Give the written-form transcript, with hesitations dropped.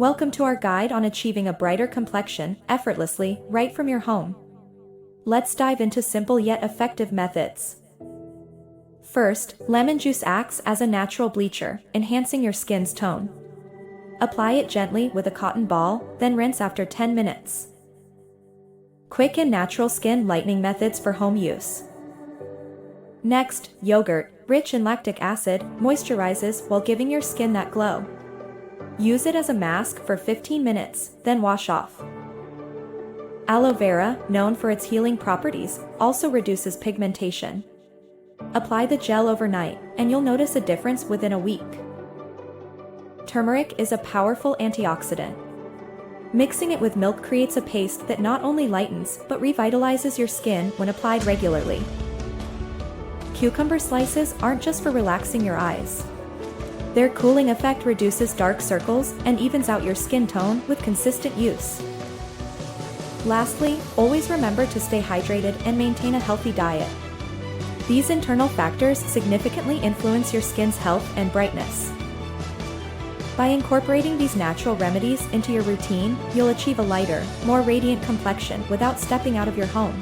Welcome to our guide on achieving a brighter complexion effortlessly right from your home. Let's dive into simple yet effective methods. First, lemon juice acts as a natural bleacher, enhancing your skin's tone. Apply it gently with a cotton ball, then rinse after 10 minutes. Quick and natural skin lightening methods for home use. Next, yogurt, rich in lactic acid, moisturizes while giving your skin that glow. Use it as a mask for 15 minutes, then wash off. Aloe vera, known for its healing properties, also reduces pigmentation. Apply the gel overnight, and you'll notice a difference within a week. Turmeric is a powerful antioxidant. Mixing it with milk creates a paste that not only lightens but revitalizes your skin when applied regularly. Cucumber slices aren't just for relaxing your eyes. Their cooling effect reduces dark circles and evens out your skin tone with consistent use. Lastly, always remember to stay hydrated and maintain a healthy diet. These internal factors significantly influence your skin's health and brightness. By incorporating these natural remedies into your routine, you'll achieve a lighter, more radiant complexion without stepping out of your home.